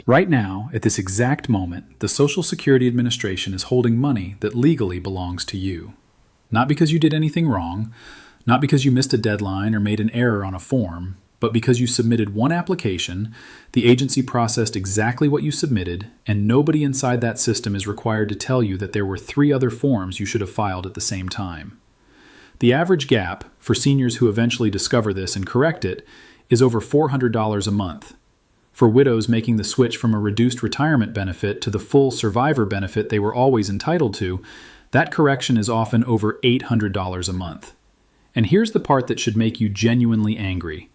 Right now, at this exact moment, the Social Security Administration is holding money that legally belongs to you. Not because you did anything wrong, not because you missed a deadline or made an error on a form, but because you submitted one application, the agency processed exactly what you submitted, and nobody inside that system is required to tell you that there were 3 other forms you should have filed at the same time. The average gap, for seniors who eventually discover this and correct it, is over $400 a month. For widows making the switch from a reduced retirement benefit to the full survivor benefit they were always entitled to, that correction is often over $800 a month. And here's the part that should make you genuinely angry.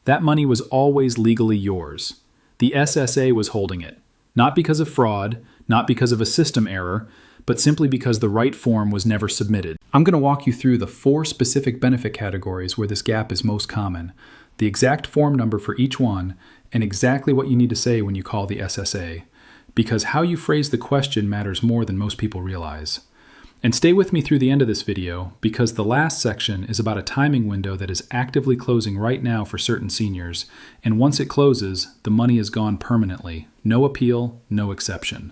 That money was always legally yours. The SSA was holding it, not because of fraud, not because of a system error, but simply because the right form was never submitted. I'm going to walk you through the 4 specific benefit categories where this gap is most common, the exact form number for each one, and exactly what you need to say when you call the SSA, because how you phrase the question matters more than most people realize. And stay with me through the end of this video, because the last section is about a timing window that is actively closing right now for certain seniors, and once it closes, the money is gone permanently. No appeal, no exception.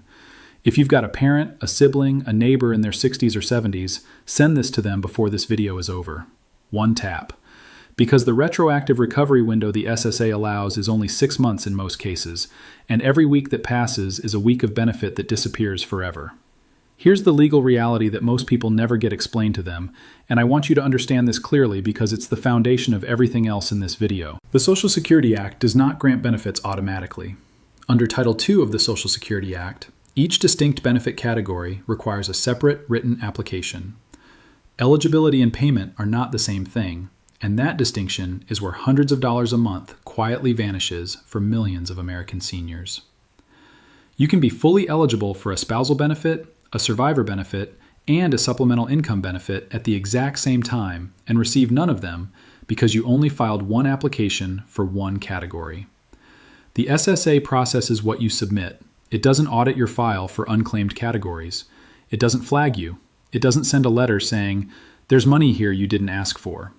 If you've got a parent, a sibling, a neighbor in their 60s or 70s, send this to them before this video is over. One tap. Because the retroactive recovery window the SSA allows is only 6 months in most cases, and every week that passes is a week of benefit that disappears forever. Here's the legal reality that most people never get explained to them, and I want you to understand this clearly because it's the foundation of everything else in this video. The Social Security Act does not grant benefits automatically. Under Title II of the Social Security Act, each distinct benefit category requires a separate written application. Eligibility and payment are not the same thing, and that distinction is where hundreds of dollars a month quietly vanishes for millions of American seniors. You can be fully eligible for a spousal benefit, a survivor benefit, and a supplemental income benefit at the exact same time and receive none of them because you only filed one application for one category. The SSA processes what you submit. It doesn't audit your file for unclaimed categories. It doesn't flag you. It doesn't send a letter saying, "There's money here you didn't ask for."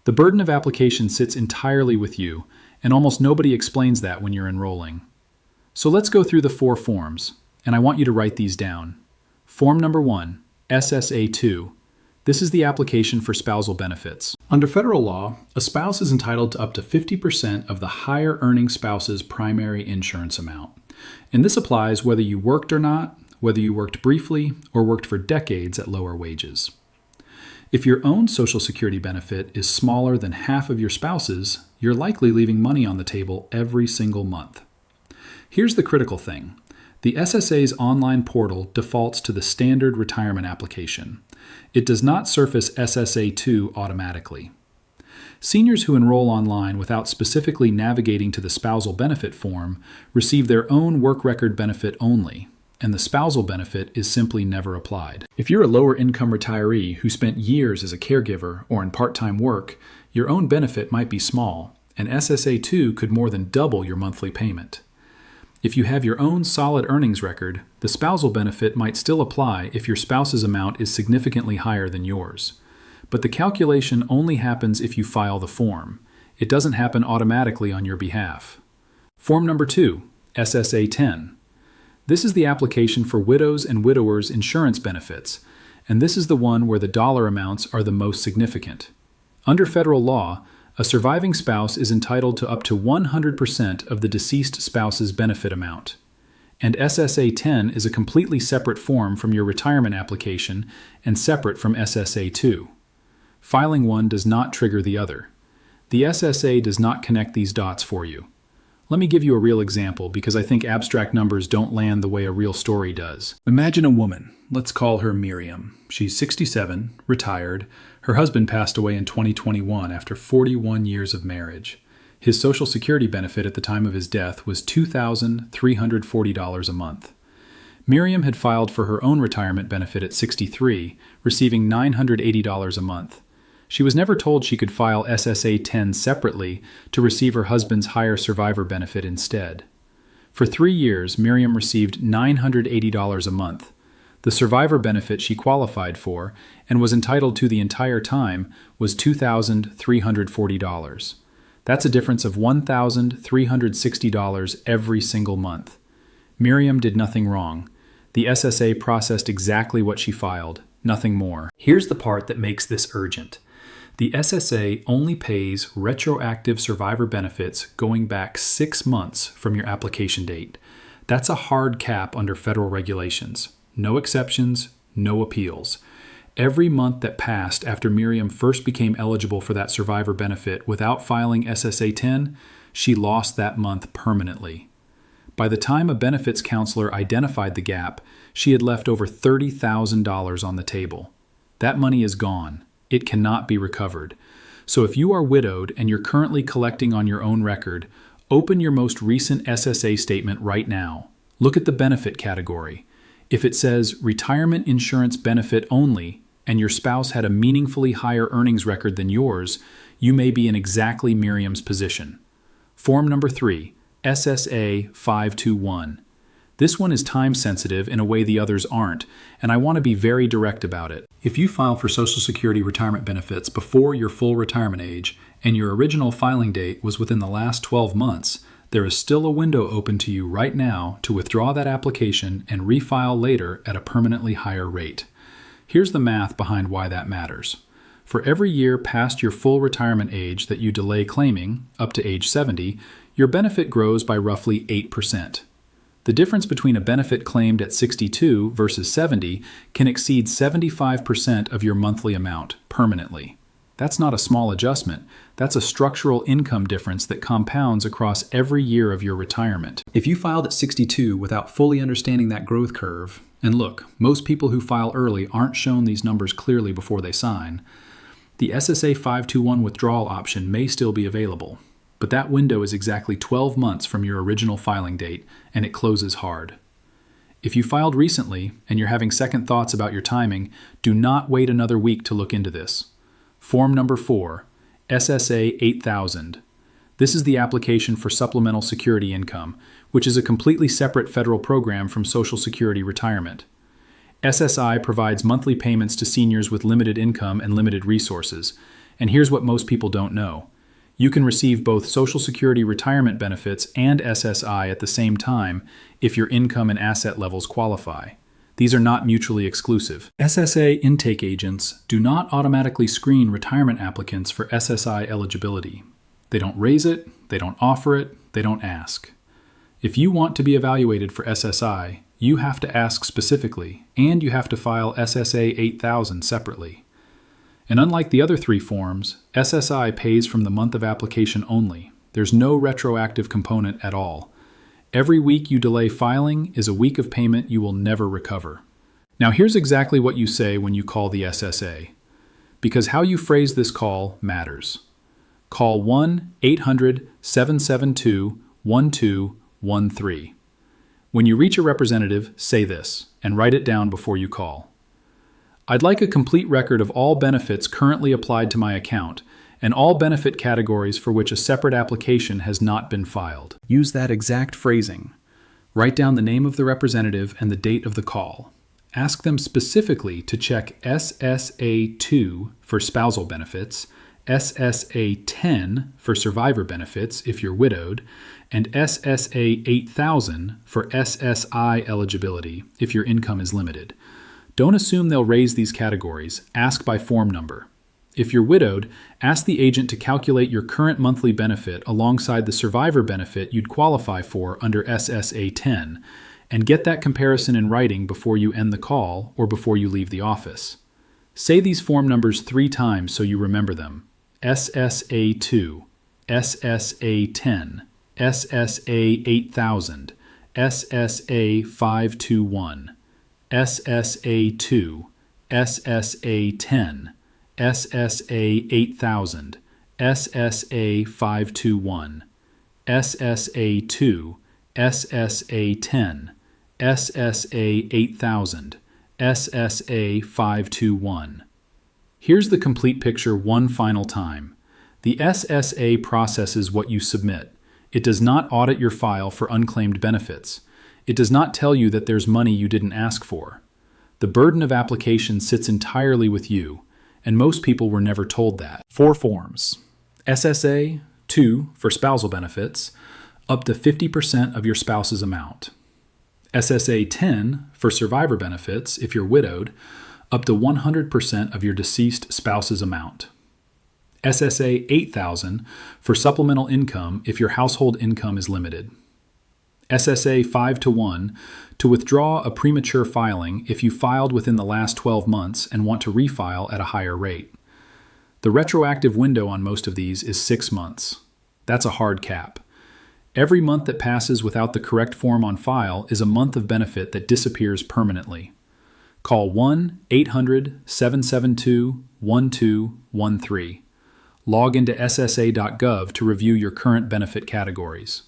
The burden of application sits entirely with you, and almost nobody explains that when you're enrolling. So let's go through the 4 forms, and I want you to write these down. Form number 1, SSA-2. This is the application for spousal benefits. Under federal law, a spouse is entitled to up to 50% of the higher earning spouse's primary insurance amount. And this applies whether you worked or not, whether you worked briefly, or worked for decades at lower wages. If your own Social Security benefit is smaller than half of your spouse's, you're likely leaving money on the table every single month. Here's the critical thing. The SSA's online portal defaults to the standard retirement application. It does not surface SSA-2 automatically. Seniors who enroll online without specifically navigating to the spousal benefit form receive their own work record benefit only, and the spousal benefit is simply never applied. If you're a lower income retiree who spent years as a caregiver or in part-time work, your own benefit might be small, and SSA-2 could more than double your monthly payment. If you have your own solid earnings record, the spousal benefit might still apply if your spouse's amount is significantly higher than yours. But the calculation only happens if you file the form. It doesn't happen automatically on your behalf. Form number 2, SSA-10. This is the application for widows and widowers insurance benefits, and this is the one where the dollar amounts are the most significant. Under federal law, a surviving spouse is entitled to up to 100% of the deceased spouse's benefit amount. And SSA-10 is a completely separate form from your retirement application and separate from SSA-2. Filing one does not trigger the other. The SSA does not connect these dots for you. Let me give you a real example because I think abstract numbers don't land the way a real story does. Imagine a woman. Let's call her Miriam. She's 67, retired. Her husband passed away in 2021 after 41 years of marriage. His Social Security benefit at the time of his death was $2,340 a month. Miriam had filed for her own retirement benefit at 63, receiving $980 a month. She was never told she could file SSA-10 separately to receive her husband's higher survivor benefit instead. For 3 years, Miriam received $980 a month. The survivor benefit she qualified for and was entitled to the entire time was $2,340. That's a difference of $1,360 every single month. Miriam did nothing wrong. The SSA processed exactly what she filed, nothing more. Here's the part that makes this urgent. The SSA only pays retroactive survivor benefits going back 6 months from your application date. That's a hard cap under federal regulations. No exceptions, no appeals. Every month that passed after Miriam first became eligible for that survivor benefit without filing SSA-10, she lost that month permanently. By the time a benefits counselor identified the gap, she had left over $30,000 on the table. That money is gone. It cannot be recovered. So if you are widowed and you're currently collecting on your own record, open your most recent SSA statement right now. Look at the benefit category. If it says retirement insurance benefit only and your spouse had a meaningfully higher earnings record than yours, you may be in exactly Miriam's position. Form number 3. SSA-521. This one is time sensitive in a way the others aren't, and I want to be very direct about it. If you file for Social Security retirement benefits before your full retirement age and your original filing date was within the last 12 months, there is still a window open to you right now to withdraw that application and refile later at a permanently higher rate. Here's the math behind why that matters. For every year past your full retirement age that you delay claiming, up to age 70, your benefit grows by roughly 8%. The difference between a benefit claimed at 62 versus 70 can exceed 75% of your monthly amount permanently. That's not a small adjustment. That's a structural income difference that compounds across every year of your retirement. If you filed at 62 without fully understanding that growth curve, and look, most people who file early aren't shown these numbers clearly before they sign, the SSA 521 withdrawal option may still be available. But that window is exactly 12 months from your original filing date, and it closes hard. If you filed recently and you're having second thoughts about your timing, do not wait another week to look into this. Form number 4, SSA-8000. This is the application for supplemental security income, which is a completely separate federal program from Social Security retirement. SSI provides monthly payments to seniors with limited income and limited resources, and here's what most people don't know. You can receive both Social Security retirement benefits and SSI at the same time if your income and asset levels qualify. These are not mutually exclusive. SSA intake agents do not automatically screen retirement applicants for SSI eligibility. They don't raise it, they don't offer it, they don't ask. If you want to be evaluated for SSI, you have to ask specifically, and you have to file SSA 8000 separately. And unlike the other 3 forms, SSI pays from the month of application only. There's no retroactive component at all. Every week you delay filing is a week of payment you will never recover. Now here's exactly what you say when you call the SSA, because how you phrase this call matters. Call 1-800-772-1213. When you reach a representative, say this, and write it down before you call. I'd like a complete record of all benefits currently applied to my account, and all benefit categories for which a separate application has not been filed. Use that exact phrasing. Write down the name of the representative and the date of the call. Ask them specifically to check SSA-2 for spousal benefits, SSA-10 for survivor benefits if you're widowed, and SSA-8000 for SSI eligibility if your income is limited. Don't assume they'll raise these categories. Ask by form number. If you're widowed, ask the agent to calculate your current monthly benefit alongside the survivor benefit you'd qualify for under SSA-10, and get that comparison in writing before you end the call or before you leave the office. Say these form numbers 3 times so you remember them. SSA-2, SSA-10, SSA-8000, SSA-521, SSA-2, SSA-10, SSA-8000, SSA-521, SSA-2, SSA-10, SSA-8000, SSA-521. Here's the complete picture one final time. The SSA processes what you submit. It does not audit your file for unclaimed benefits. It does not tell you that there's money you didn't ask for. The burden of application sits entirely with you, and most people were never told that. 4 forms: SSA, 2 for spousal benefits, up to 50% of your spouse's amount. SSA-10 for survivor benefits if you're widowed, up to 100% of your deceased spouse's amount. SSA-8000 for supplemental income if your household income is limited. SSA-5-1 to withdraw a premature filing if you filed within the last 12 months and want to refile at a higher rate. The retroactive window on most of these is 6 months. That's a hard cap. Every month that passes without the correct form on file is a month of benefit that disappears permanently. Call 1-800-772-1213. Log into SSA.gov to review your current benefit categories.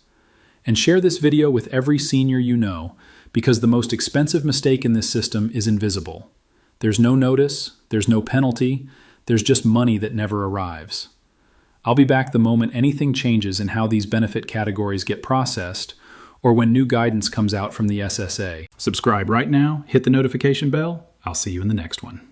And share this video with every senior you know, because the most expensive mistake in this system is invisible. There's no notice, there's no penalty, there's just money that never arrives. I'll be back the moment anything changes in how these benefit categories get processed, or when new guidance comes out from the SSA. Subscribe right now, hit the notification bell. I'll see you in the next one.